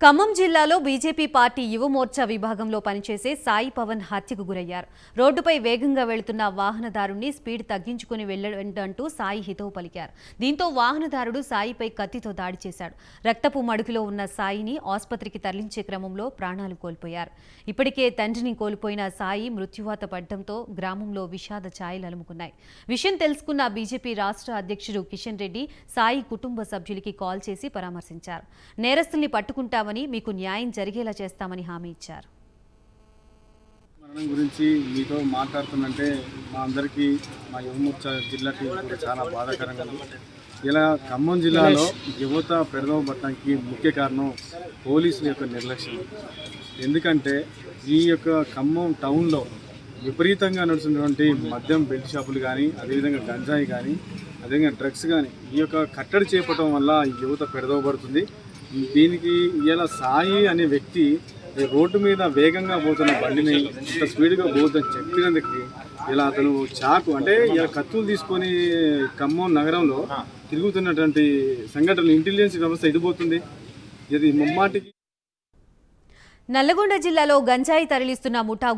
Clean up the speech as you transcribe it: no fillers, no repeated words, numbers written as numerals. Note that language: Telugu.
ఖమ్మం జిల్లాలో బీజేపీ పార్టీ యువమోర్చా విభాగంలో పనిచేసే సాయి పవన్ హత్యకు గురయ్యారు. రోడ్డుపై వేగంగా వెళుతున్న వాహనదారుణ్ణి స్పీడ్ తగ్గించుకుని వెళ్లంటూ సాయి హితవు పలికారు. దీంతో వాహనదారుడు సాయిపై కత్తితో దాడి చేశాడు. రక్తపు మడుగులో ఉన్న సాయిని ఆసుపత్రికి తరలించే క్రమంలో ప్రాణాలు కోల్పోయారు. ఇప్పటికే తండ్రిని కోల్పోయిన సాయి మృత్యువాత పడడంతో గ్రామంలో విషాద ఛాయలు అలుముకున్నాయి. విషయం తెలుసుకున్న బీజేపీ రాష్ట్ర అధ్యక్షుడు కిషన్ రెడ్డి సాయి కుటుంబ సభ్యులకి కాల్ చేసి పరామర్శించారు. నేరస్తుల్ని పట్టుకుంటా మీకు న్యాయం జరిగేలా చేస్తామని హామీ ఇచ్చారు. మరణం గురించి మీతో మాట్లాడుతుందంటే మా అందరికీ మా యువమోర్చా జిల్లాకి చాలా బాధాకరంగా ఉంది. ఇలా ఖమ్మం జిల్లాలో యువత పెడదవ పట్టడానికి ముఖ్య కారణం పోలీసుల యొక్క నిర్లక్ష్యం. ఎందుకంటే ఈ యొక్క ఖమ్మం టౌన్లో విపరీతంగా నడుస్తున్నటువంటి మద్యం బెల్ట్ షాపులు కానీ, అదేవిధంగా గంజాయి కానీ, అదేవిధంగా డ్రగ్స్ కానీ ఈ యొక్క కట్టడి చేపట్టడం వల్ల యువత పెడదవబడుతుంది. దీనికి ఇలా సాయి అనే వ్యక్తి రోడ్డు మీద వేగంగా పోతున్న బండిని ఇంత స్పీడ్గా పోతుందని చెప్పినందుకు ఇలా అతను చాకు అంటే ఇలా కత్తులు తీసుకొని ఖమ్మం నగరంలో తిరుగుతున్నటువంటి సంఘటనలు ఇంటెలిజెన్స్ వ్యవస్థ ఎడిపోతుంది. ఇది ముమ్మాటికి నల్లగొండ జిల్లాలో గంజాయి తరలిస్తున్న ముఠా